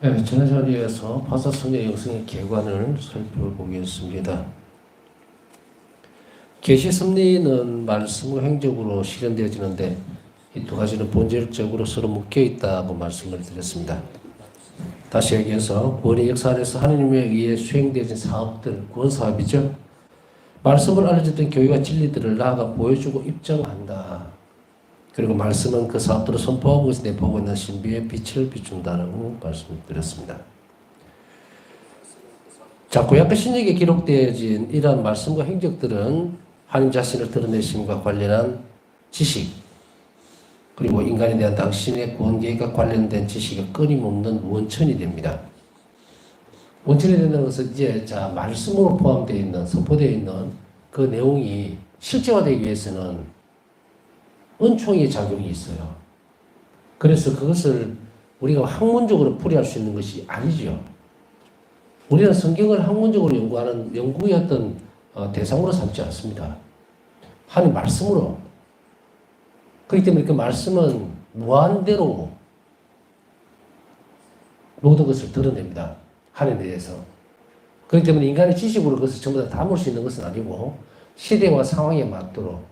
네, 지난 자리에서 파사성의 영성의 개관을 살펴보겠습니다. 계시 섭리는 말씀과 행적으로 실현되어지는데 이 두 가지는 본질적으로 서로 묶여 있다고 말씀을 드렸습니다. 다시 얘기해서 구원의 역사 안에서 하나님에 의해 수행되어진 사업들, 구원 사업이죠. 말씀을 알려줬던 교회와 진리들을 나아가 보여주고 입증한다. 그리고 말씀은 그 사업들을 선포하고 내포하고 있는 신비의 빛을 비춘다라고 말씀드렸습니다. 자, 구약과 신약에 기록되어진 이러한 말씀과 행적들은 하나님 자신을 드러내심과 관련한 지식, 그리고 인간에 대한 당신의 구원 계획과 관련된 지식이 끊임없는 원천이 됩니다. 원천이 된다는 것은 이제 말씀으로 포함되어 있는, 선포되어 있는 그 내용이 실제화되기 위해서는 은총의 작용이 있어요. 그래서 그것을 우리가 학문적으로 풀이할 수 있는 것이 아니죠. 우리는 성경을 학문적으로 연구하는 연구의 어떤 대상으로 삼지 않습니다. 하나님 말씀으로. 그렇기 때문에 그 말씀은 무한대로 모든 것을 드러냅니다. 하나님에 대해서. 그렇기 때문에 인간의 지식으로 그것을 전부 다 담을 수 있는 것은 아니고 시대와 상황에 맞도록,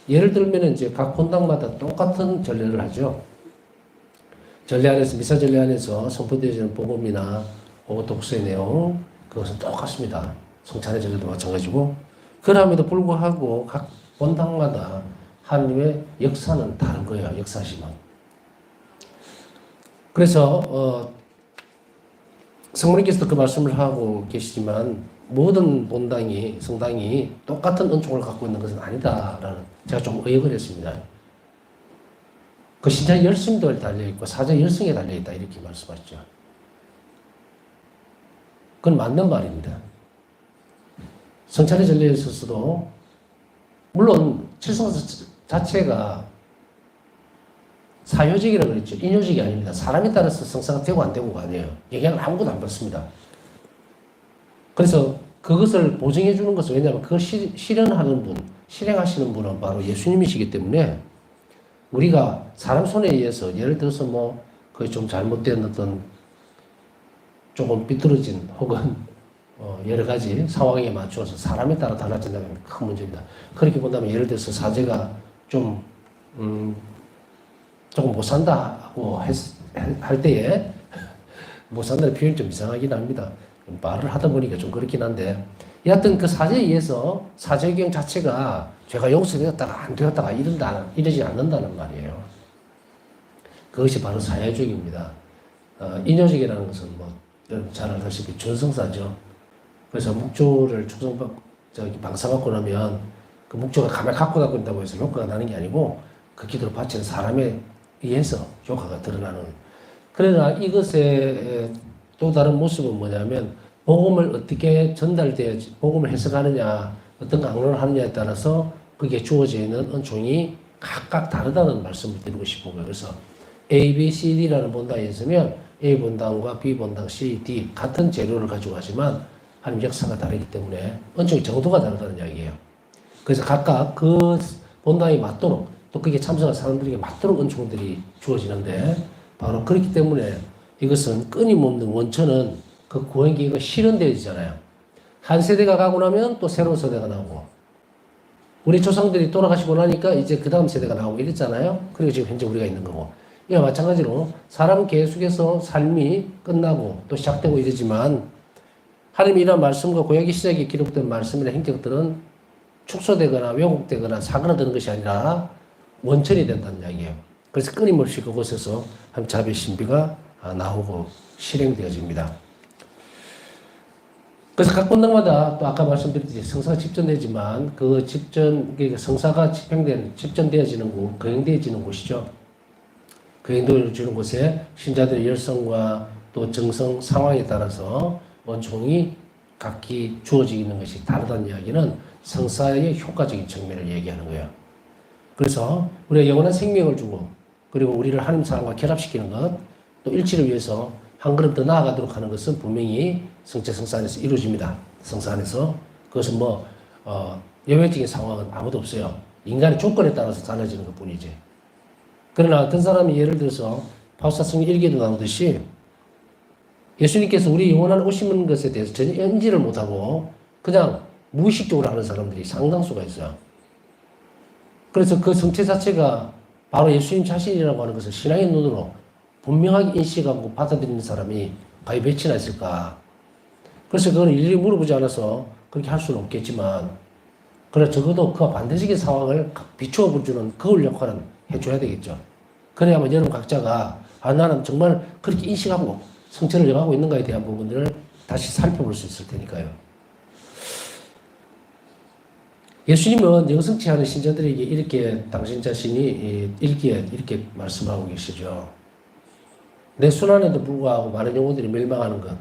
예를 들면 이제 각 본당마다 똑같은 전례를 하죠. 전례 안에서, 미사 전례 안에서 선포되어지는 복음이나 혹은 독서의 내용, 그것은 똑같습니다. 성찬의 전례도 마찬가지고. 그럼에도 불구하고 각 본당마다 하나님의 역사는 다른 거예요. 역사심은. 그래서 성모님께서도 그 말씀을 하고 계시지만 모든 본당이, 성당이 똑같은 은총을 갖고 있는 것은 아니다라는, 제가 좀 의역을 했습니다. 그 신자의 열심도 달려있고 사자의 열성에 달려있다 이렇게 말씀하셨죠. 그건 맞는 말입니다. 성찬의 전례에 있어서도 물론 칠성사 자체가 사효직이라고 그랬죠. 인효직이 아닙니다. 사람에 따라서 성사가 되고 안 되고가 아니에요. 영향을 아무것도 안 받습니다. 그래서 그것을 보증해 주는 것은, 왜냐하면 그걸 실현하는 분, 실행하시는 분은 바로 예수님이시기 때문에 우리가 사람 손에 의해서, 예를 들어서 그게 좀 잘못된 어떤 조금 삐뚤어진 혹은 여러 가지 상황에 맞춰서 사람에 따라 달라진다면 큰 문제입니다. 그렇게 본다면 예를 들어서 사제가 좀 조금 못 산다고 할 때에, 못 산다는 표현이 좀 이상하긴 합니다. 말을 하다 보니까 좀 그렇긴 한데, 여하튼 그 사제에 의해서 사제경 자체가 죄가 용서되었다가 안 되었다가 이러지 않는다는 말이에요. 그것이 바로 사회주의입니다. 인효직이라는 것은 잘 알다시피 준성사죠. 그래서 묵조를 방사받고 나면 그 묵조가 가만히 갖고 있다고 해서 효과가 나는 게 아니고 그 기도를 바치는 사람에 의해서 효과가 드러나는. 그러나 이것의 또 다른 모습은 뭐냐면, 복음을 어떻게 전달되어야지, 복음을 해석하느냐, 어떤 강론을 하느냐에 따라서 그게 주어져 있는 은총이 각각 다르다는 말씀을 드리고 싶은 거예요. 그래서 A, B, C, D라는 본당이 있으면 A 본당과 B 본당, C, D 같은 재료를 가지고 하지만 하나님 역사가 다르기 때문에 은총의 정도가 다르다는 이야기예요. 그래서 각각 그 본당에 맞도록, 또 거기에 참석한 사람들에게 맞도록 은총들이 주어지는데, 바로 그렇기 때문에 이것은 끊임없는 원천은 그 구원 계획이 실현되어지잖아요. 한 세대가 가고 나면 또 새로운 세대가 나오고, 우리 조상들이 돌아가시고 나니까 이제 그 다음 세대가 나오고 이랬잖아요. 그리고 지금 현재 우리가 있는 거고. 이와 마찬가지로 사람은 계속해서 삶이 끝나고 또 시작되고 이러지만, 하나님이 이런 말씀과 구약의 시작에 기록된 말씀이나 행적들은 축소되거나 왜곡되거나 사그라드는 것이 아니라 원천이 된다는 이야기예요. 그래서 끊임없이 그곳에서 하나님 자비의 신비가 나오고 실행되어집니다. 그래서 각 본당마다 또 아까 말씀드렸듯이 성사가 집전되지만 그 그러니까 성사가 집전되어지는 곳, 거행되어지는 곳이죠. 거행되어지는 곳에 신자들의 열성과 또 정성 상황에 따라서 원총이 각기 주어지는 것이 다르다는 이야기는 성사의 효과적인 측면을 얘기하는 거예요. 그래서 우리가 영원한 생명을 주고, 그리고 우리를 하나님 사랑과 결합시키는 것, 또 일치를 위해서 한 걸음 더 나아가도록 하는 것은 분명히 성체 성사 안에서 이루어집니다. 성사 안에서. 그것은 예외적인 상황은 아무도 없어요. 인간의 조건에 따라서 달라지는 것 뿐이지. 그러나 어떤 사람이 예를 들어서 바울사성 1기도 나오듯이 예수님께서 우리 영원한 오시는 것에 대해서 전혀 인지를 못하고 그냥 무의식적으로 하는 사람들이 상당수가 있어요. 그래서 그 성체 자체가 바로 예수님 자신이라고 하는 것을 신앙의 눈으로 분명하게 인식하고 받아들이는 사람이 과연 몇이나 있을까? 그래서 그건 일일이 물어보지 않아서 그렇게 할 수는 없겠지만, 그래 적어도 그와 반대적인 상황을 비추어 보주는 거울 역할은 해줘야 되겠죠. 그래야만 여러분 각자가 나는 정말 그렇게 인식하고 성체를 영하고 있는가에 대한 부분들을 다시 살펴볼 수 있을 테니까요. 예수님은 영성치 않은 신자들에게 이렇게 당신 자신이 일기에 이렇게 말씀하고 계시죠. 내 순환에도 불구하고 많은 영혼들이 멸망하는 것,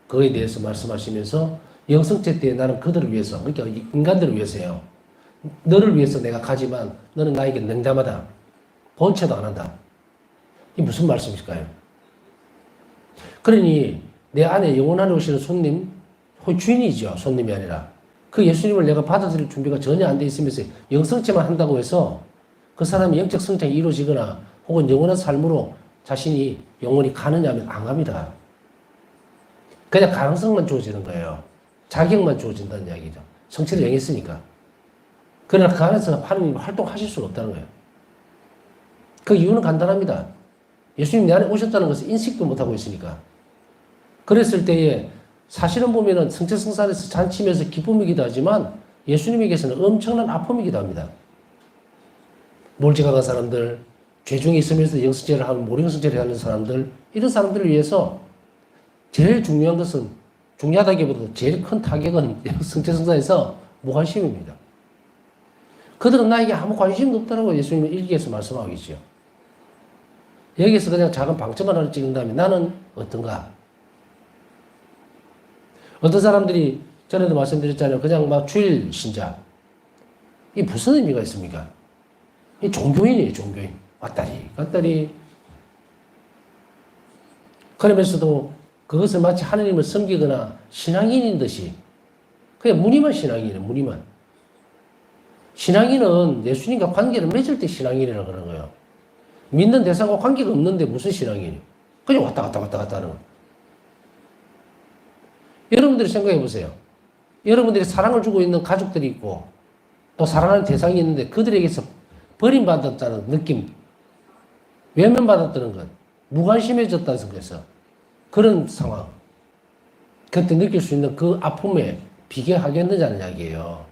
그거에 대해서 말씀하시면서 영성체 때에 나는 그들을 위해서, 그러니까 인간들을 위해서요. 너를 위해서 내가 가지만 너는 나에게 냉담하다. 본체도 안 한다. 이게 무슨 말씀일까요? 그러니 내 안에 영혼 안에 오시는 손님, 주인이죠. 손님이 아니라. 그 예수님을 내가 받아들일 준비가 전혀 안 돼 있으면서 영성체만 한다고 해서 그 사람이 영적 성장이 이루어지거나 혹은 영원한 삶으로 자신이 영원히 가느냐 하면 안 갑니다. 그냥 가능성만 주어지는 거예요. 자격만 주어진다는 이야기죠. 성체를 영했으니까. 그러나 그 안에서 하나님 활동하실 수는 없다는 거예요. 그 이유는 간단합니다. 예수님 내 안에 오셨다는 것을 인식도 못하고 있으니까. 그랬을 때에 사실은 보면은 성체성산에서 잔치면서 기쁨이기도 하지만 예수님에게서는 엄청난 아픔이기도 합니다. 몰지각한 사람들, 죄중에 있으면서 영성체를 하는 모령성체를 하는 사람들, 이런 사람들을 위해서 제일 중요한 것은, 중요하다기보다 제일 큰 타격은 성체성산에서 무관심입니다. 그들은 나에게 아무 관심도 없다고 예수님은 일기에서 말씀하고 계시죠. 여기에서 그냥 작은 방점만 하나 찍은 다음에 나는 어떤가? 어떤 사람들이 전에도 말씀드렸잖아요. 그냥 막 주일 신자. 이게 무슨 의미가 있습니까? 이 종교인이에요, 종교인. 왔다리 갔다리. 그러면서도 그것을 마치 하느님을 섬기거나 신앙인인 듯이 그냥 무늬만 신앙인이에요, 무늬만. 신앙인은 예수님과 관계를 맺을 때 신앙인이라고 그러는 거예요. 믿는 대상과 관계가 없는데 무슨 신앙인이에요? 그냥 왔다 갔다 하는 거예요. 여러분들이 생각해 보세요. 여러분들이 사랑을 주고 있는 가족들이 있고 또 사랑하는 대상이 있는데 그들에게서 버림받았다는 느낌, 외면받았다는 것, 무관심해졌다는 것에서 그런 상황, 그때 느낄 수 있는 그 아픔에 비교하겠느냐는 이야기예요.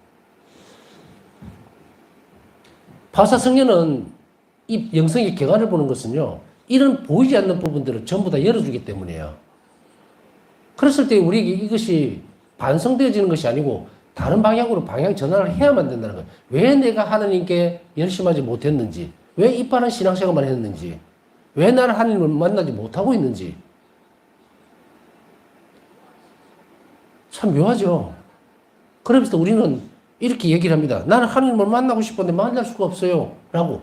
바사 성녀는 이 영성의 개관을 보는 것은요, 이런 보이지 않는 부분들을 전부 다 열어주기 때문이에요. 그랬을 때 우리에게 이것이 반성되어지는 것이 아니고 다른 방향으로 방향 전환을 해야만 된다는 거예요. 왜 내가 하나님께 열심하지 못했는지, 왜 이빠른 신앙생활만 했는지, 왜 나는 하나님을 만나지 못하고 있는지. 참 묘하죠. 그러면서 우리는 이렇게 얘기를 합니다. 나는 하나님을 만나고 싶은데 만날 수가 없어요. 라고.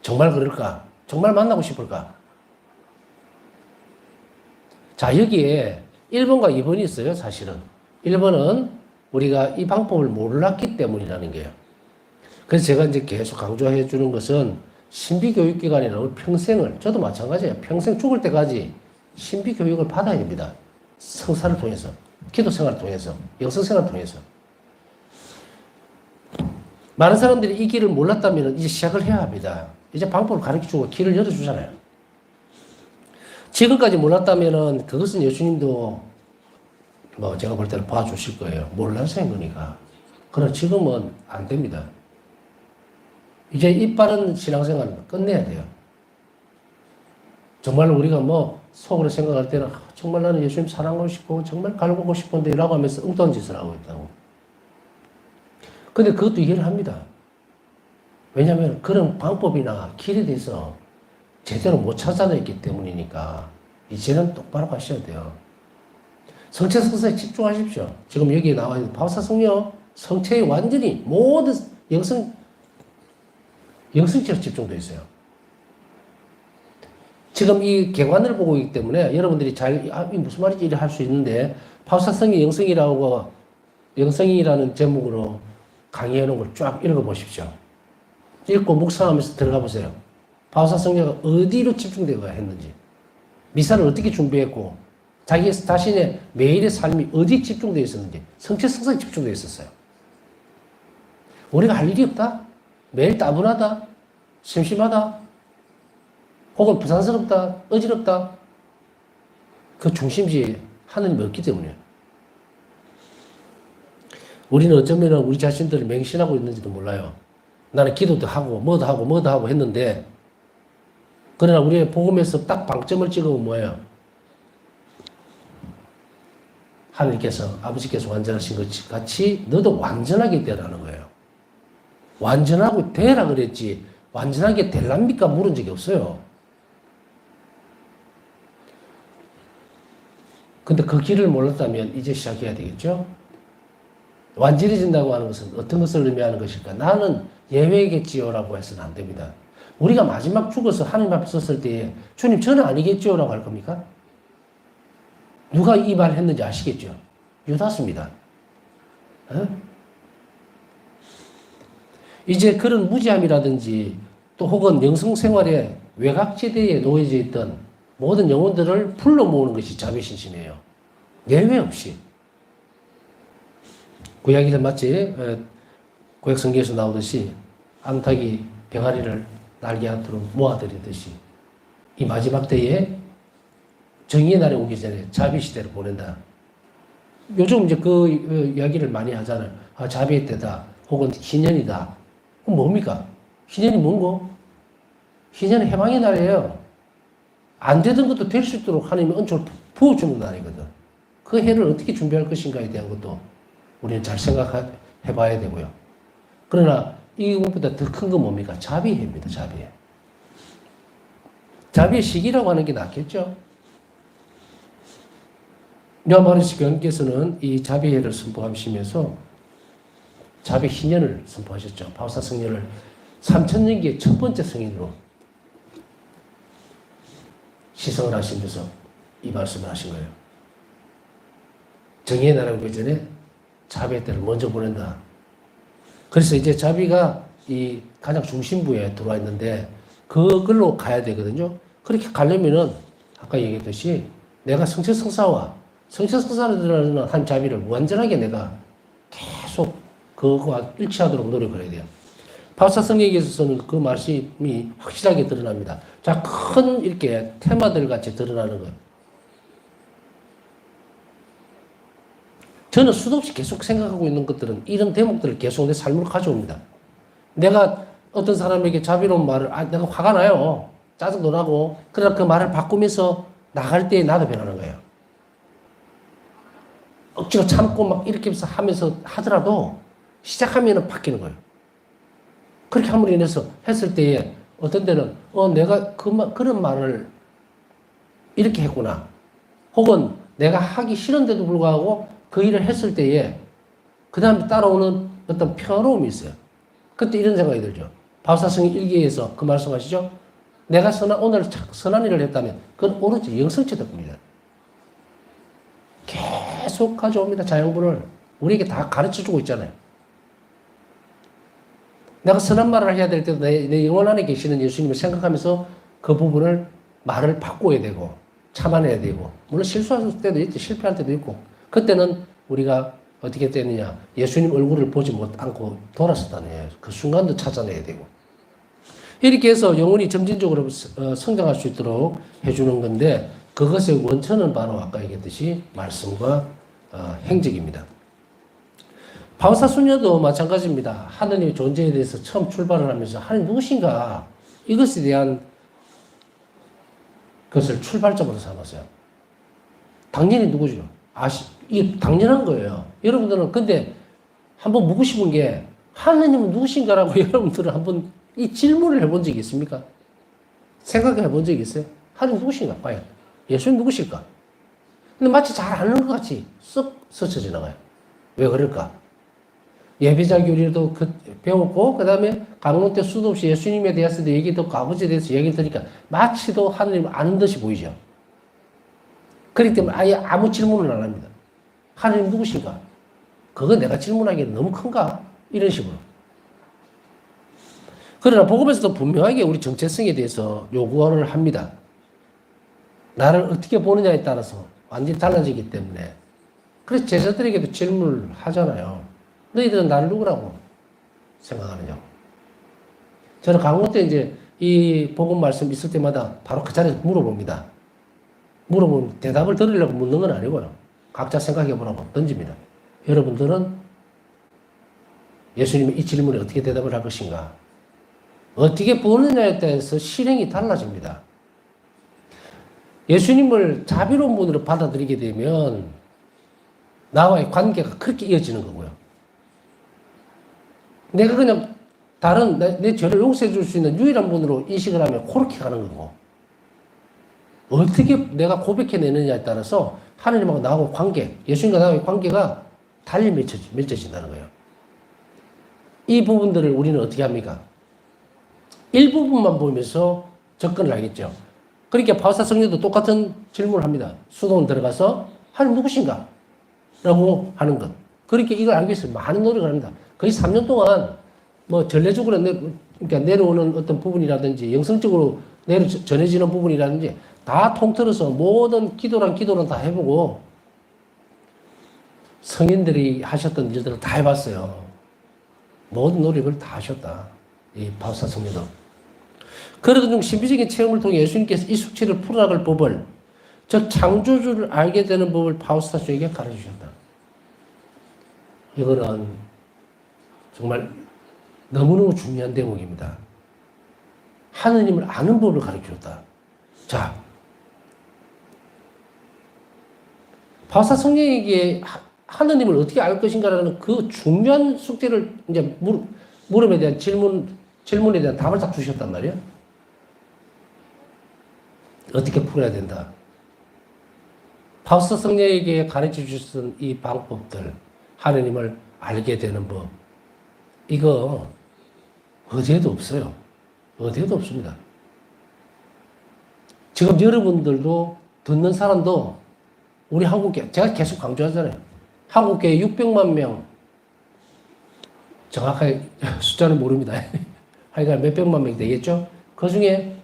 정말 그럴까? 정말 만나고 싶을까? 자, 여기에 1번과 2번이 있어요, 사실은. 1번은 우리가 이 방법을 몰랐기 때문이라는 거예요. 그래서 제가 이제 계속 강조해 주는 것은 신비교육기관이라는 평생을, 저도 마찬가지예요. 평생 죽을 때까지 신비교육을 받아야 됩니다. 성사를 통해서, 기도 생활을 통해서, 영성 생활을 통해서. 많은 사람들이 이 길을 몰랐다면 이제 시작을 해야 합니다. 이제 방법을 가르쳐 주고 길을 열어주잖아요. 지금까지 몰랐다면은 그것은 예수님도 뭐 제가 볼 때는 봐주실 거예요. 몰라서인 거니까. 그러나 지금은 안 됩니다. 이제 이 빠른 신앙생활은 끝내야 돼요. 정말 우리가 뭐 속으로 생각할 때는 정말 나는 예수님 사랑하고 싶고 정말 갈구고 싶은데 라고 하면서 엉뚱한 짓을 하고 있다고. 근데 그것도 이해를 합니다. 왜냐하면 그런 방법이나 길에 대해서 제대로 못 찾아냈기 때문이니까 이제는 똑바로 가셔야 돼요. 성체 성사에 집중하십시오. 지금 여기에 나와 있는 바사성녀 성체에 완전히 모든 영성체로 집중되어 있어요. 지금 이 개관을 보고 있기 때문에 여러분들이 이 무슨 말인지 이래 할 수 있는데 바사성의 영성이라는 제목으로 강의해 놓은 걸 쫙 읽어보십시오. 읽고 묵상하면서 들어가 보세요. 바오사 성녀가 어디로 집중되어 했는지, 미사를 어떻게 준비했고, 자기 자신의 매일의 삶이 어디 집중되어 있었는지 성취 성사에 집중되어 있었어요. 우리가 할 일이 없다? 매일 따분하다? 심심하다? 혹은 부산스럽다? 어지럽다? 그 중심지에 하느님이 없기 때문이에요. 우리는 어쩌면 우리 자신들을 맹신하고 있는지도 몰라요. 나는 기도도 하고 뭐도 하고 했는데, 그러나 우리의 복음에서 딱 방점을 찍으면 뭐예요? 하나님께서, 아버지께서 완전하신 것 같이 너도 완전하게 되라는 거예요. 완전하고 되라 그랬지 완전하게 될랍니까? 물은 적이 없어요. 근데 그 길을 몰랐다면 이제 시작해야 되겠죠? 완전해진다고 하는 것은 어떤 것을 의미하는 것일까? 나는 예외겠지요라고 해서는 안 됩니다. 우리가 마지막 죽어서 하나님 앞에 섰을 때에 주님 저는 아니겠지요라고 할 겁니까? 누가 이 말 했는지 아시겠죠? 유다스입니다. 이제 그런 무지함이라든지 또 혹은 영성생활의 외곽지대에 놓여져 있던 모든 영혼들을 불러 모으는 것이 자비신심이에요. 예외 없이. 구약에 마치 구약 성경에서 나오듯이 암탉이 병아리를 날개한테로 모아들이듯이 이 마지막 때에 정의의 날이 오기 전에 자비시대를 보낸다. 요즘 이제 그 이야기를 많이 하잖아요. 아, 자비의 때다. 혹은 희년이다. 그럼 뭡니까? 희년이 뭔고? 희년은 해방의 날이에요. 안 되던 것도 될 수 있도록 하나님의 은총을 부어주는 날이거든. 그 해를 어떻게 준비할 것인가에 대한 것도 우리는 잘 생각해 봐야 되고요. 그러나 이것보다 더 큰 건 뭡니까? 자비해입니다. 자비해. 자비의 시기라고 하는 게 낫겠죠? 요한바리스 교황께서는 이 자비해를 선포하시면서 자비 희년을 선포하셨죠. 바우사 성년을 3000년기의 첫 번째 성인으로 시성을 하시면서 이 말씀을 하신 거예요. 정의의 나라 오기 전에 자비의 때를 먼저 보낸다. 그래서 이제 자비가 이 가장 중심부에 들어와 있는데 그걸로 가야 되거든요. 그렇게 가려면은 아까 얘기했듯이 내가 성취성사와 성취성사를 드러나는 한 자비를 완전하게 내가 계속 그거와 일치하도록 노력을 해야 돼요. 바우사 성경에 있어서는 그 말씀이 확실하게 드러납니다. 자, 큰 이렇게 테마들 같이 드러나는 거예요. 저는 수도 없이 계속 생각하고 있는 것들은 이런 대목들을 계속 내 삶으로 가져옵니다. 내가 어떤 사람에게 자비로운 말을, 내가 화가 나요. 짜증도 나고. 그러나 그 말을 바꾸면서 나갈 때 나도 변하는 거예요. 억지로 참고 막 이렇게 하면서 하더라도 시작하면은 바뀌는 거예요. 그렇게 함으로 인해서 했을 때에 어떤 때는, 내가 그런 말을 이렇게 했구나. 혹은 내가 하기 싫은데도 불구하고 그 일을 했을 때에 그 다음에 따라오는 어떤 평화로움이 있어요. 그때 이런 생각이 들죠. 바우사성 일기에서 그 말씀하시죠. 내가 오늘 선한 일을 했다면 그건 오로지 영성체 덕분이다. 계속 가져옵니다. 자연분을. 우리에게 다 가르쳐주고 있잖아요. 내가 선한 말을 해야 될 때도 내 영혼 안에 계시는 예수님을 생각하면서 그 부분을 말을 바꿔야 되고 참아내야 되고 물론 실수할 때도 있지 실패할 때도 있고 그때는 우리가 어떻게 되느냐 예수님 얼굴을 보지 않고 돌아섰다는 거예요. 그 순간도 찾아내야 되고 이렇게 해서 영혼이 점진적으로 성장할 수 있도록 해주는 건데 그것의 원천은 바로 아까 얘기했듯이 말씀과 행적입니다. 바우사 수녀도 마찬가지입니다. 하느님의 존재에 대해서 처음 출발을 하면서 하나님 누구신가 이것에 대한 것을 출발점으로 삼았어요. 당연히 누구죠? 이게 당연한 거예요. 여러분들은 근데 한번 묻고 싶은 게 하느님은 누구신가라고 여러분들은 한번 이 질문을 해본 적이 있습니까? 생각해 본 적이 있어요? 하느님 누구신가? 과연 예수님 누구실까? 근데 마치 잘 아는 것 같이 쓱 스쳐 지나가요. 왜 그럴까? 예배자 교리도 배웠고 그 다음에 강론 때 수도 없이 예수님에 대해서 얘기 듣고 아버지에 대해서 얘기를 들으니까 마치도 하느님을 아는 듯이 보이죠. 그렇기 때문에 아예 아무 질문을 안 합니다. 하느님 누구신가? 그거 내가 질문하기에는 너무 큰가? 이런 식으로. 그러나 복음에서도 분명하게 우리 정체성에 대해서 요구를 합니다. 나를 어떻게 보느냐에 따라서 완전히 달라지기 때문에. 그래서 제자들에게도 질문을 하잖아요. 너희들은 나를 누구라고 생각하느냐고. 저는 강원 때 이제 이 복음 말씀 있을 때마다 바로 그 자리에서 물어봅니다. 물어보면 대답을 들으려고 묻는 건 아니고요. 각자 생각해 보라고 던집니다. 여러분들은 예수님의 이 질문에 어떻게 대답을 할 것인가? 어떻게 보느냐에 따라서 실행이 달라집니다. 예수님을 자비로운 분으로 받아들이게 되면 나와의 관계가 그렇게 이어지는 거고요. 내가 그냥 다른 내 죄를 용서해 줄 수 있는 유일한 분으로 인식을 하면 그렇게 가는 거고, 어떻게 내가 고백해내느냐에 따라서 하나님하고 나하고 관계, 예수님과 나하고의 관계가 달리 맺혀진다는 거예요. 이 부분들을 우리는 어떻게 합니까? 일부분만 보면서 접근을 하겠죠. 그러니까 바울사 성령도 똑같은 질문을 합니다. 수도원 들어가서 하나님 누구신가? 라고 하는 것. 그렇게 이걸 알기 위해서 많은 노력을 합니다. 거의 3년 동안 뭐 전례적으로 그러니까 내려오는 어떤 부분이라든지 영성적으로 전해지는 부분이라든지 다 통틀어서 모든 기도란 다 해보고 성인들이 하셨던 일들을 다 해봤어요. 모든 노력을 다 하셨다. 이 바울사 성령도. 그래도 좀 신비적인 체험을 통해 예수님께서 이 숙취를 풀어나갈 법을, 즉 창조주를 알게 되는 법을 바울사 성령에게 가르치셨다. 이거는 정말 너무너무 중요한 대목입니다. 하느님을 아는 법을 가르치셨다. 자, 바울사 성령에게 하느님을 어떻게 알 것인가라는 그 중요한 숙제를 이제 물음에 대한 질문에 대한 답을 딱 주셨단 말이에요. 어떻게 풀어야 된다. 바울사 성령에게 가르쳐 주셨던 이 방법들, 하느님을 알게 되는 법, 이거 어디에도 없어요. 어디에도 없습니다. 지금 여러분들도 듣는 사람도 우리 한국교회, 제가 계속 강조하잖아요. 한국교회 600만 명, 정확하게 숫자는 모릅니다. 하여간 몇백만 명이 되겠죠? 그 중에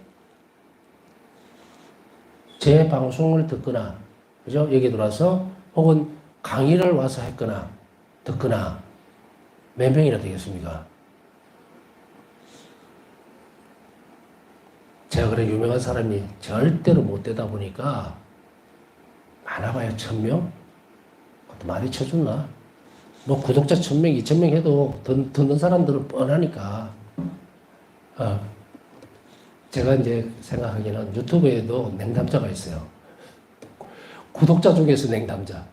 제 방송을 듣거나, 그죠? 여기 들어와서 혹은 강의를 와서 했거나, 듣거나, 몇 명이나 되겠습니까? 제가 그런 유명한 사람이 절대로 못 되다 보니까 많아봐야 1000명? 그것도 많이 쳐줬나? 뭐 구독자 1000명, 2000명 해도 듣는 사람들은 뻔하니까. 제가 이제 생각하기에는 유튜브에도 냉담자가 있어요. 구독자 중에서 냉담자.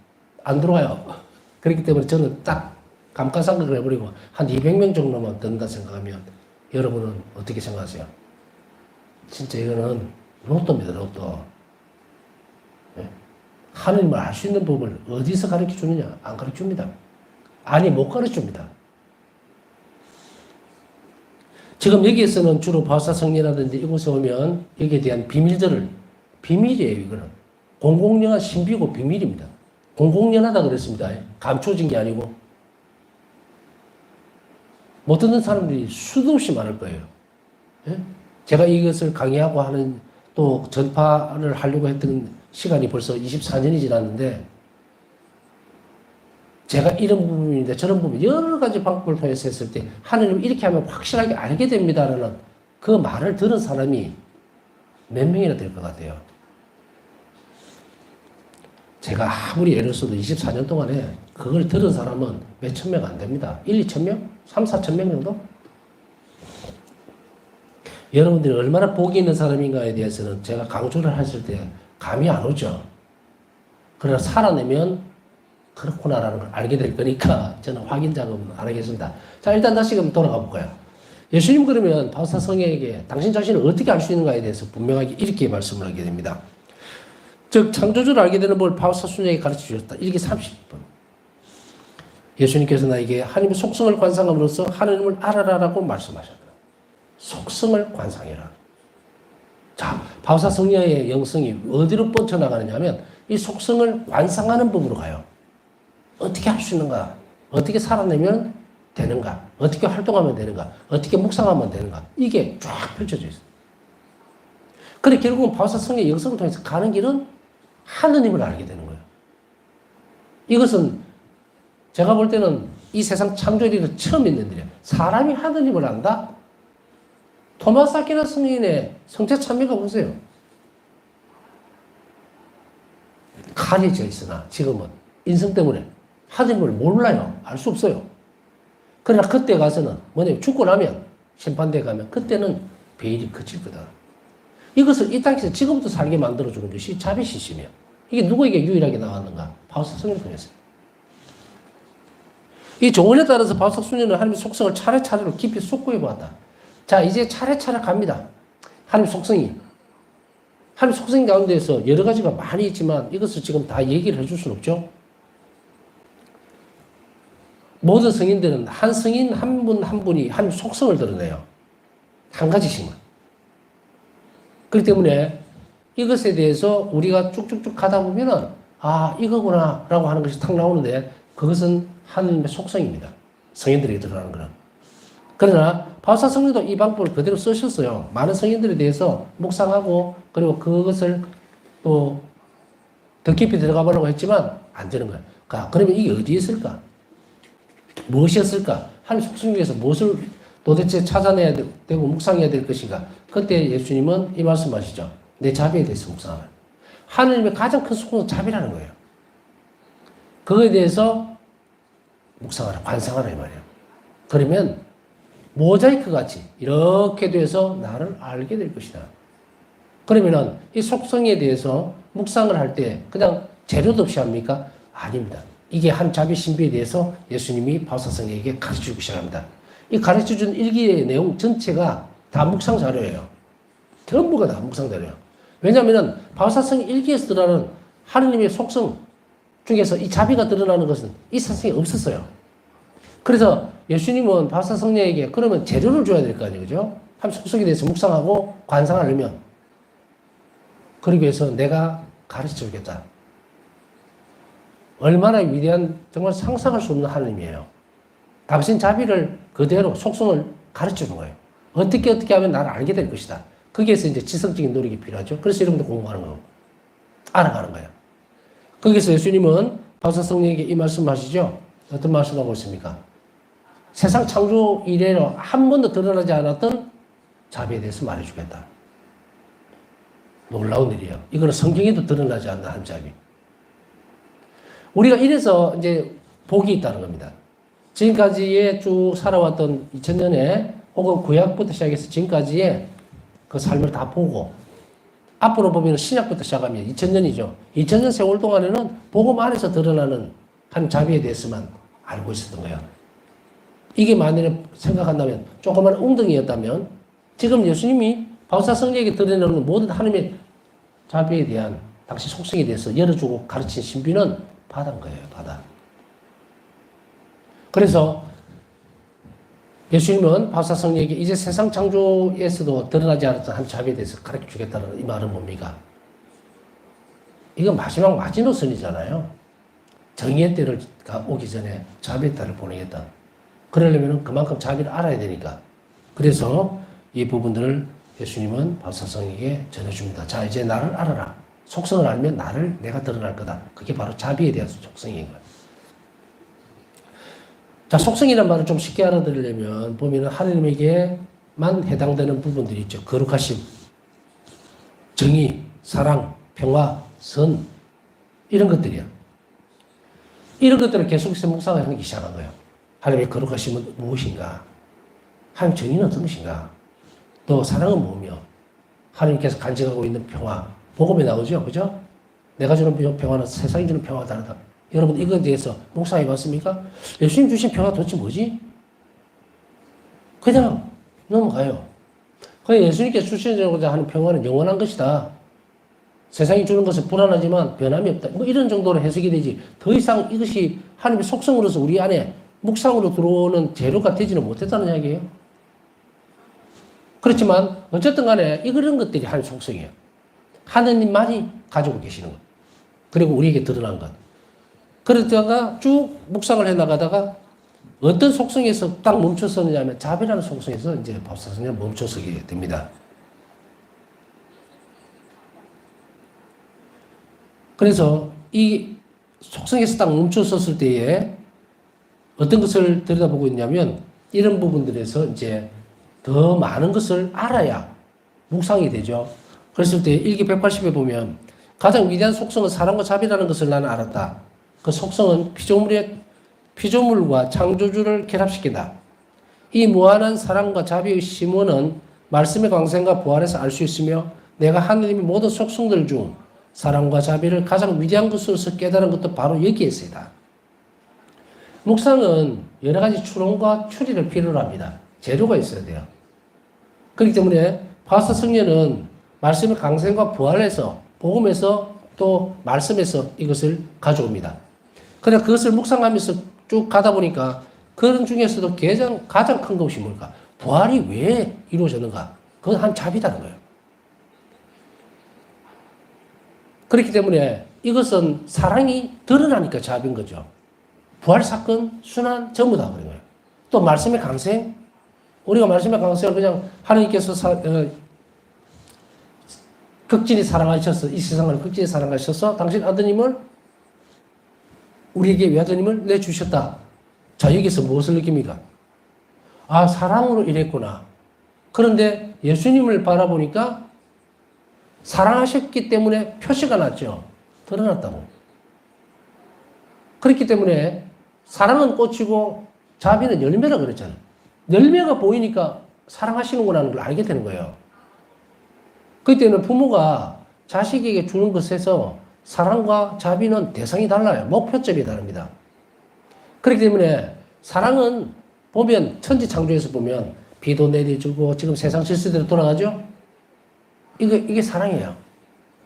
안 들어와요. 그렇기 때문에 저는 딱 감가상각을 해버리고 한 200명 정도만 듣는다 생각하면 여러분은 어떻게 생각하세요? 진짜 이거는 로또입니다, 로또. 네? 하느님을 알 수 있는 법을 어디서 가르쳐 주느냐? 안 가르쳐 줍니다. 아니, 못 가르쳐 줍니다. 지금 여기에서는 주로 바울사 성리라든지 이곳에 오면 여기에 대한 비밀이에요, 이거는. 공공연한 신비고 비밀입니다. 공공연하다 그랬습니다. 감춰진 게 아니고. 못 듣는 사람들이 수도 없이 많을 거예요. 예? 제가 이것을 강의하고 하는 또 전파를 하려고 했던 시간이 벌써 24년이 지났는데, 제가 이런 부분인데 저런 부분 여러 가지 방법을 통해서 했을 때 하느님 이렇게 하면 확실하게 알게 됩니다라는 그 말을 들은 사람이 몇 명이나 될 것 같아요. 제가 아무리 애를 써도 24년 동안에 그걸 들은 사람은 몇천 명 안 됩니다. 1, 2천 명? 3, 4천 명 정도? 여러분들이 얼마나 복이 있는 사람인가에 대해서는 제가 강조를 하실 때 감이 안 오죠. 그러나 살아내면 그렇구나라는 걸 알게 될 거니까 저는 확인 작업은 안 하겠습니다. 자, 일단 다시 그럼 돌아가 볼까요? 예수님 그러면 바울사 성령에게 당신 자신을 어떻게 알 수 있는가에 대해서 분명하게 이렇게 말씀을 하게 됩니다. 즉 창조주를 알게 되는 법을 바울사 성령에게 가르쳐 주셨다. 이게 30번. 예수님께서 나에게 하나님의 속성을 관상함으로써 하나님을 알아라라고 말씀하셨다. 속성을 관상해라. 자, 바울사 성령의 영성이 어디로 뻗쳐나가느냐 하면 이 속성을 관상하는 법으로 가요. 어떻게 할 수 있는가? 어떻게 살아내면 되는가? 어떻게 활동하면 되는가? 어떻게 묵상하면 되는가? 이게 쫙 펼쳐져 있어요. 그래, 결국은 바울사 성령의 영성을 통해서 가는 길은 하느님을 알게 되는 거예요. 이것은 제가 볼 때는 이 세상 창조일을 처음 있는 일이에요. 사람이 하느님을 안다? 토마스 아퀴나 성인의 성체 참여가 보세요. 가려져 있으나 지금은 인성 때문에 하느님을 몰라요. 알 수 없어요. 그러나 그때 가서는 뭐냐면 죽고 나면 심판대에 가면 그때는 베일이 그칠 거다. 이것을 이 땅에서 지금부터 살게 만들어주는 것이 자비신심이에요. 이게 누구에게 유일하게 나왔는가? 바울사 성령 통해서. 이 조언에 따라서 바울사 성령은 하나님의 속성을 차례차례로 깊이 숙고해 보았다. 자, 이제 차례차례 갑니다. 하나님의 속성이. 하나님의 속성 가운데에서 여러 가지가 많이 있지만 이것을 지금 다 얘기를 해줄 수는 없죠. 모든 성인들은 한 성인 한 분 한 분이 하나님의 속성을 드러내요. 한 가지씩만. 그렇기 때문에 이것에 대해서 우리가 쭉쭉쭉 가다 보면은 아, 이거구나 라고 하는 것이 탁 나오는데 그것은 하나님의 속성입니다. 성인들에게 드러나는 거는. 그러나 바울사 성령도 이 방법을 그대로 쓰셨어요. 많은 성인들에 대해서 묵상하고 그리고 그것을 또 더 깊이 들어가 보려고 했지만 안 되는 거예요. 그러면 이게 어디에 있을까? 무엇이었을까? 하나님 속성 중에서 무엇을 도대체 찾아내야 되고 묵상해야 될 것인가? 그때 예수님은 이 말씀하시죠. 내 자비에 대해서 묵상하라. 하나님의 가장 큰 속성은 자비라는 거예요. 그거에 대해서 묵상하라, 관상하라 이 말이에요. 그러면 모자이크 같이 이렇게 돼서 나를 알게 될 것이다. 그러면은 이 속성에 대해서 묵상을 할 때 그냥 재료도 없이 합니까? 아닙니다. 이게 한 자비 신비에 대해서 예수님이 바울사성에게 가르쳐주기 시작합니다. 이 가르쳐준 일기의 내용 전체가 다 묵상 자료예요. 전부가 다 묵상 자료예요. 왜냐하면 바울사성 일기에서 드러나는 하느님의 속성 중에서 이 자비가 드러나는 것은 이 사성에 없었어요. 그래서 예수님은 바울사 성령에게 그러면 재료를 줘야 될 거 아니에요. 그죠? 한 속성에 대해서 묵상하고 관상하려면 그러기 위해서 내가 가르쳐 주겠다. 얼마나 위대한 정말 상상할 수 없는 하나님이에요. 당신 자비를 그대로 속성을 가르쳐 준 거예요. 어떻게 하면 나를 알게 될 것이다. 거기에서 이제 지성적인 노력이 필요하죠. 그래서 여러분들 공부하는 거고 알아가는 거예요. 거기서 예수님은 바울사 성령에게 이 말씀하시죠. 어떤 말씀하고 있습니까? 세상 창조 이래로 한 번도 드러나지 않았던 자비에 대해서 말해주겠다. 놀라운 일이에요. 이거는 성경에도 드러나지 않는 한 자비. 우리가 이래서 이제 복이 있다는 겁니다. 지금까지의 쭉 살아왔던 2000년에 혹은 구약부터 시작해서 지금까지의 그 삶을 다 보고 앞으로 보면 신약부터 시작하면 2000년이죠. 2000년 세월 동안에는 복음 안에서 드러나는 한 자비에 대해서만 알고 있었던 거예요. 이게 만약에 생각한다면 조그만 웅덩이였다면 지금 예수님이 바울사 성령에게 드러내는 모든 하나님의 자비에 대한 당시 속성에 대해서 열어주고 가르친 신비는 바다인 거예요. 바다. 그래서 예수님은 바울사 성령에게 이제 세상 창조에서도 드러나지 않았던 한 자비에 대해서 가르쳐 주겠다는 이 말은 뭡니까? 이건 마지막 마지노선이잖아요. 정의의 때를 오기 전에 자비의 때를 보내겠다. 그러려면 그만큼 자비를 알아야 되니까. 그래서 이 부분들을 예수님은 바울사 성령에게 전해줍니다. 자, 이제 나를 알아라. 속성을 알면 내가 드러날 거다. 그게 바로 자비에 대한 속성인 거예요. 자, 속성이라는 말을 좀 쉽게 알아들으려면 보면 하나님에게만 해당되는 부분들이 있죠. 거룩하심, 정의, 사랑, 평화, 선 이런 것들이야. 이런 것들을 계속해서 묵상을 하기 시작한 거예요. 하나님의 거룩하심은 무엇인가? 하나님의 정의는 어떤 것인가? 또 사랑은 뭐며? 하나님께서 간직하고 있는 평화, 복음에 나오죠. 그죠? 내가 주는 평화는 세상이 주는 평화와 다르다. 여러분 이거에 대해서 묵상해 봤습니까? 예수님 주신 평화 도대체 뭐지? 그냥 넘어가요. 그냥 예수님께서 주시고자 하는 평화는 영원한 것이다. 세상이 주는 것은 불안하지만 변함이 없다. 뭐 이런 정도로 해석이 되지. 더 이상 이것이 하나님의 속성으로서 우리 안에 묵상으로 들어오는 재료가 되지는 못했다는 이야기예요. 그렇지만 어쨌든 간에 이런 것들이 하나님의 속성이에요. 하느님만이 가지고 계시는 것. 그리고 우리에게 드러난 것. 그러다가 쭉 묵상을 해나가다가 어떤 속성에서 딱 멈춰서느냐 하면 자비라는 속성에서 이제 법사성에 멈춰서게 됩니다. 그래서 이 속성에서 딱 멈춰섰을 때에 어떤 것을 들여다보고 있냐면 이런 부분들에서 이제 더 많은 것을 알아야 묵상이 되죠. 그랬을 때 일기 180에 보면 가장 위대한 속성은 사랑과 자비라는 것을 나는 알았다. 그 속성은 피조물과 창조주를 결합시킨다. 이 무한한 사랑과 자비의 심원은 말씀의 광생과 부활에서 알 수 있으며 내가 하느님의 모든 속성들 중 사랑과 자비를 가장 위대한 것으로서 깨달은 것도 바로 여기에서이다. 묵상은 여러 가지 추론과 추리를 필요로 합니다. 재료가 있어야 돼요. 그렇기 때문에 파스타 성녀는 말씀의 강생과 부활에서 복음에서 또 말씀에서 이것을 가져옵니다. 그러나 그것을 묵상하면서 쭉 가다 보니까 그런 중에서도 가장 큰 것이 뭘까? 부활이 왜 이루어졌는가? 그건 한 자비다는 거예요. 그렇기 때문에 이것은 사랑이 드러나니까 자비인 거죠. 부활 사건, 순환 전부 다 그런 거예요. 또 말씀의 강생, 우리가 말씀의 강생을 그냥 하나님께서 극진히 사랑하셔서 이 세상을 극진히 사랑하셔서 당신 아드님을 우리에게 외아드님을 내주셨다. 자, 여기서 무엇을 느낍니까? 아, 사랑으로 이랬구나. 그런데 예수님을 바라보니까 사랑하셨기 때문에 표시가 났죠. 드러났다고. 그렇기 때문에 사랑은 꽃이고 자비는 열매라 그랬잖아요. 열매가 보이니까 사랑하시는구나 걸 알게 되는 거예요. 그렇기 때문에 부모가 자식에게 주는 것에서 사랑과 자비는 대상이 달라요. 목표점이 다릅니다. 그렇기 때문에 사랑은 보면 천지창조에서 보면 비도 내려주고 지금 세상 질서대로 돌아가죠. 이게 사랑이에요.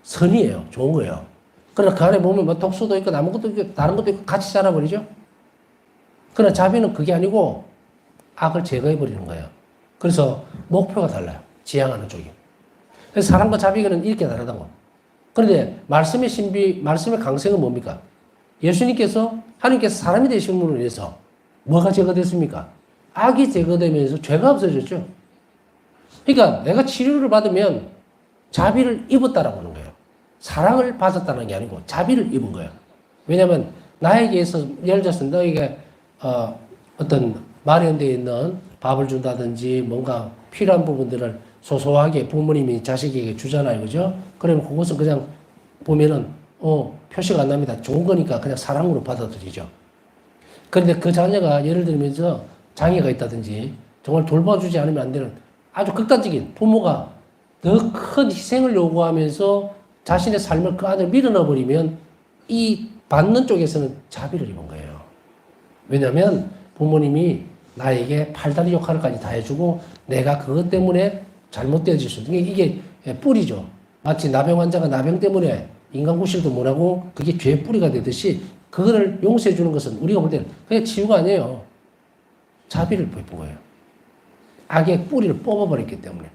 선이에요. 좋은 거예요. 그러나 그 안에 보면 뭐 독소도 있고 아무것도 있고 다른 것도 있고 같이 자라버리죠. 그러나 자비는 그게 아니고 악을 제거해버리는 거예요. 그래서 목표가 달라요. 지향하는 쪽이. 그래서 사랑과 자비는 이렇게 다르다고. 그런데 말씀의 신비, 말씀의 강성은 뭡니까? 하나님께서 사람이 되심으로 인해서 뭐가 제거됐습니까? 악이 제거되면서 죄가 없어졌죠. 그러니까 내가 치료를 받으면 자비를 입었다라고 하는 거예요. 사랑을 받았다는 게 아니고 자비를 입은 거예요. 왜냐하면 나에게서 예를 들어서 너에게 어떤 마련되어 있는 밥을 준다든지 뭔가 필요한 부분들을 소소하게 부모님이 자식에게 주잖아요. 그죠? 그러면 그것은 그냥 보면은 표시가 안 납니다. 좋은 거니까 그냥 사랑으로 받아들이죠. 그런데 그 자녀가 예를 들면서 장애가 있다든지 정말 돌봐주지 않으면 안 되는 아주 극단적인 부모가 더 큰 희생을 요구하면서 자신의 삶을 그 안에 밀어넣어 버리면 이 받는 쪽에서는 자비를 입은 거예요. 왜냐하면 부모님이 나에게 팔다리 역할까지 다 해주고 내가 그것 때문에 잘못되어질 수 있는 이게 뿌리죠. 마치 나병 환자가 나병 때문에 인간구실도 못하고 그게 죄의 뿌리가 되듯이 그거를 용서해 주는 것은 우리가 볼 때는 그게 치유가 아니에요. 자비를 베푼 거예요. 악의 뿌리를 뽑아버렸기 때문에.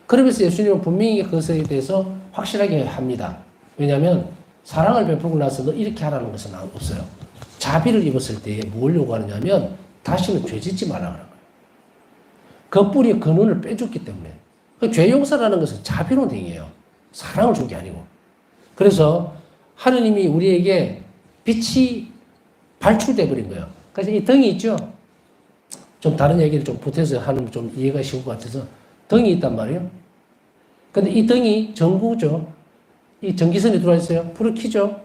그러면서 예수님은 분명히 그것에 대해서 확실하게 합니다. 왜냐하면 사랑을 베풀고 나서 너 이렇게 하라는 것은 없어요. 자비를 입었을 때 뭘 요구하느냐면 다시는 죄 짓지 말라는 거예요. 그 뿌리의 근원을 빼줬기 때문에. 그 죄 용서라는 것은 자비로운 행위예요. 사랑을 준 게 아니고. 그래서 하느님이 우리에게 빛이 발출돼 버린 거예요. 그래서 이 등이 있죠. 좀 다른 얘기를 좀 보태서 하는 좀 이해가 쉬울 것 같아서 등이 있단 말이에요. 근데 이 등이 전구죠. 이 전기선이 들어와 있어요. 불을 켜죠.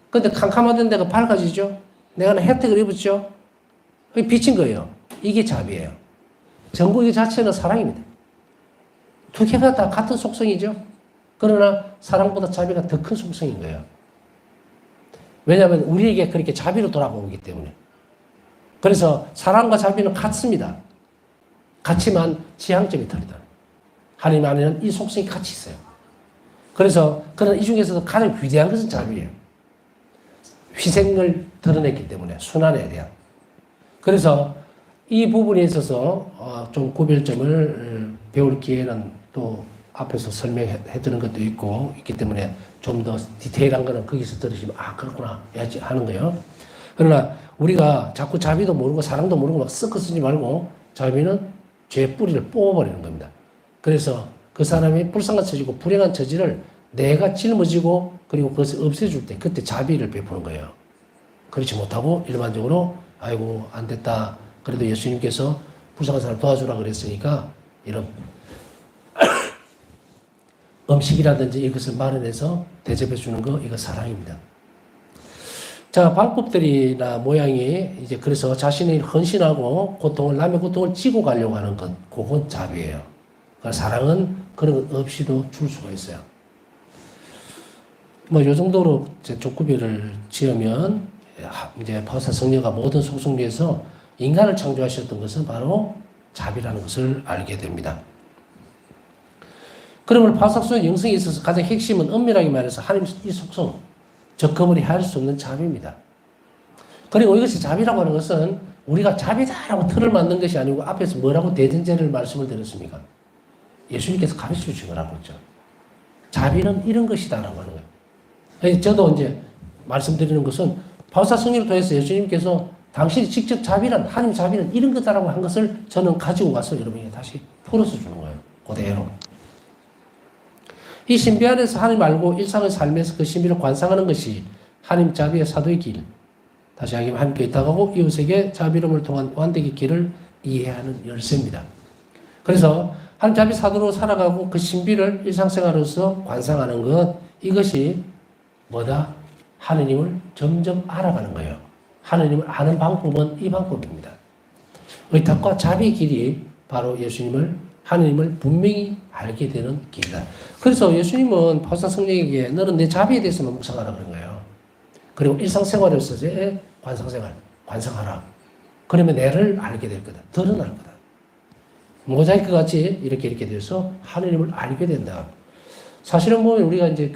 근데 캄캄하던 데가 밝아지죠. 내가 혜택을 입었죠. 그게 빛인 거예요. 이게 자비예요. 전구 이 자체는 사랑입니다. 두 개가 다 같은 속성이죠. 그러나 사랑보다 자비가 더 큰 속성인 거예요. 왜냐하면 우리에게 그렇게 자비로 돌아오기 때문에. 그래서 사랑과 자비는 같습니다. 같지만 지향점이 다르다. 하나님 안에는 이 속성이 같이 있어요. 그래서 그러나 이 중에서도 가장 위대한 것은 자비예요. 희생을 드러냈기 때문에 순환에 대한. 그래서 이 부분에 있어서 좀 구별점을 배울 기회는 또 앞에서 설명해 드는 것도 있기 때문에 좀 더 디테일한 거는 거기서 들으시면 그렇구나 해야지 하는 거예요. 그러나 우리가 자꾸 자비도 모르고 사랑도 모르고 막 섞어 쓰지 말고 자비는 죄 뿌리를 뽑아버리는 겁니다. 그래서 그 사람이 불쌍한 처지고 불행한 처지를 내가 짊어지고 그리고 그것을 없애줄 때 그때 자비를 베푸는 거예요. 그렇지 못하고 일반적으로 아이고 안 됐다. 그래도 예수님께서 불쌍한 사람 도와주라 그랬으니까 이런 음식이라든지 이것을 마련해서 대접해 주는 거 이거 사랑입니다. 자, 방법들이나 모양이 이제 그래서 자신이 헌신하고 고통을 남의 고통을 지고 가려고 하는 것 그건 자비예요. 그러니까 사랑은 그런 것 없이도 줄 수가 있어요. 뭐 요 정도로 이제 족구비를 지으면 이제 바울사 성녀가 모든 속성리에서 인간을 창조하셨던 것은 바로 자비라는 것을 알게 됩니다. 그러면 바울사 성녀 영성에 있어서 가장 핵심은 엄밀하게 말해서 하나님 이 속성 적금을 할 수 없는 자비입니다. 그리고 이것이 자비라고 하는 것은 우리가 자비다라고 틀을 만든 것이 아니고 앞에서 뭐라고 대전제를 말씀을 드렸습니까? 예수님께서 가르쳐 주신 거라고 했죠. 자비는 이런 것이다라고 하는 거예요. 저도 이제 말씀드리는 것은 바울사 성령을 통해서 예수님께서 당신이 직접 자비란 하나님 자비는 이런 거다라고 한 것을 저는 가지고 와서 여러분에게 다시 풀어서 주는 거예요. 그대로. 이 신비 안에서 하나님 알고 일상의 삶에서 그 신비를 관상하는 것이 하나님 자비의 사도의 길. 다시 하기면 하나님께 있다가고 이웃에게 자비로움을 통한 완대의 길을 이해하는 열쇠입니다. 그래서 하나님 자비 사도로 살아가고 그 신비를 일상생활로서 관상하는 것 이것이 뭐다? 하느님을 점점 알아가는 거예요. 하느님을 아는 방법은 이 방법입니다. 의탁과 자비의 길이 바로 하느님을 분명히 알게 되는 길이다. 그래서 예수님은 바울사 성령에게 너는 내 자비에 대해서만 묵상하라 그런 거예요. 그리고 일상생활에서 이제 관상하라. 그러면 내를 알게 될 거다. 드러날 거다. 모자이크 같이 이렇게 돼서 하느님을 알게 된다. 사실은 보면 우리가 이제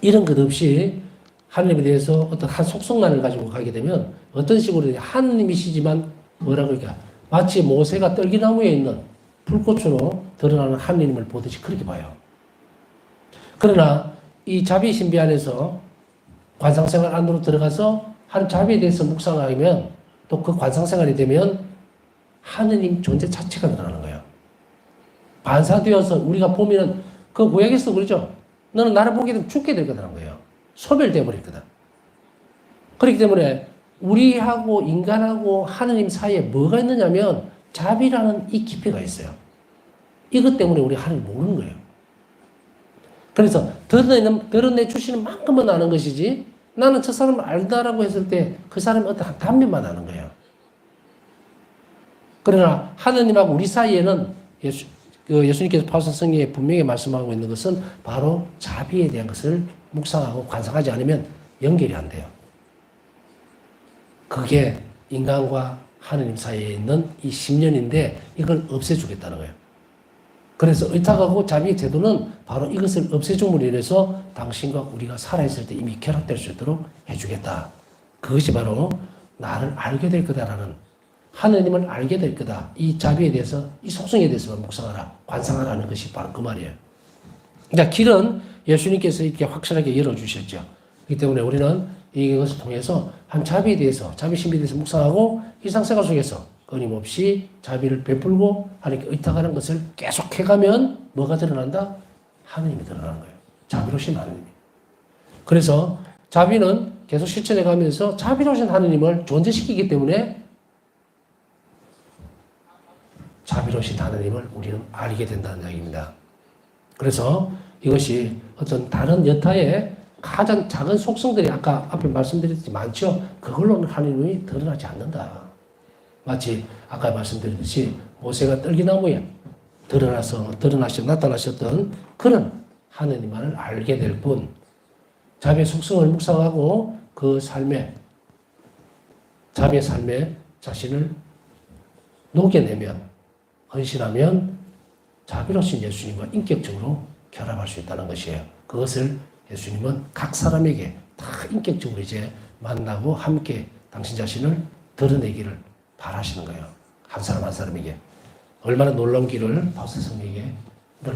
이런 것 없이 하느님에 대해서 어떤 한 속성만을 가지고 가게 되면 어떤 식으로 하느님이시지만 뭐라 그럴까 마치 모세가 떨기나무에 있는 불꽃으로 드러나는 하느님을 보듯이 그렇게 봐요. 그러나 이 자비 신비 안에서 관상생활 안으로 들어가서 한 자비에 대해서 묵상하면 또 그 관상생활이 되면 하느님 존재 자체가 드러나는 거예요. 반사되어서 우리가 보면은 그 구약에서 그러죠. 너는 나를 보게 되면 죽게 될 거라는 거예요. 소멸되어 버릴 거다. 그렇기 때문에 우리하고 인간하고 하느님 사이에 뭐가 있느냐면 자비라는 이 깊이가 있어요. 이것 때문에 우리 하느님 모르는 거예요. 그래서 드러내 주시는 만큼은 아는 것이지 나는 저 사람을 알다라고 했을 때 그 사람이 어떤 한 단면만 아는 거예요. 그러나 하느님하고 우리 사이에는 예수님께서 바울사 성경에 분명히 말씀하고 있는 것은 바로 자비에 대한 것을 묵상하고 관상하지 않으면 연결이 안 돼요. 그게 인간과 하느님 사이에 있는 이 10년인데 이걸 없애주겠다는 거예요. 그래서 의탁하고 자비의 제도는 바로 이것을 없애줌으로 인해서 당신과 우리가 살아있을 때 이미 결합될 수 있도록 해주겠다. 그것이 바로 나를 알게 될 거다라는 하느님을 알게 될 거다. 이 자비에 대해서 이 속성에 대해서만 묵상하라. 관상하라는 것이 바로 그 말이에요. 그러니까 길은 예수님께서 이렇게 확실하게 열어주셨죠. 그렇기 때문에 우리는 이것을 통해서 한 자비에 대해서 자비 신비에 대해서 묵상하고 일상생활 속에서 끊임없이 자비를 베풀고 하나님께 의탁하는 것을 계속 해가면 뭐가 드러난다? 하느님이 드러나는 거예요. 자비로우신 하느님이. 그래서 자비는 계속 실천해 가면서 자비로우신 하느님을 존재시키기 때문에 자비로우신 하느님을 우리는 알게 된다는 이야기입니다. 그래서 이것이 어떤 다른 여타의 가장 작은 속성들이 아까 앞에 말씀드렸듯이 많죠. 그걸로는 하느님이 드러나지 않는다. 마치 아까 말씀드렸듯이 모세가 떨기나무에 나타나셨던 그런 하느님만을 알게 될 뿐, 자비의 속성을 묵상하고 그 자비의 삶에 자신을 녹여내면, 헌신하면 자비로우신 예수님과 인격적으로 결합할 수 있다는 것이에요. 그것을 예수님은 각 사람에게 다 인격적으로 이제 만나고 함께 당신 자신을 드러내기를 바라시는 거예요. 한 사람 한 사람에게. 얼마나 놀라운 길을 바울사 성령에게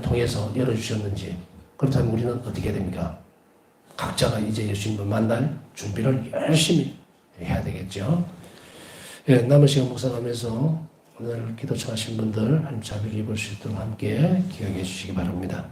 통해서 열어주셨는지. 그렇다면 우리는 어떻게 됩니까? 각자가 이제 예수님을 만날 준비를 열심히 해야 되겠죠. 예, 남은 시간 묵상하면서 오늘 기도 청하신 분들 하나님 자비를 입을 수 있도록 함께 기억해 주시기 바랍니다.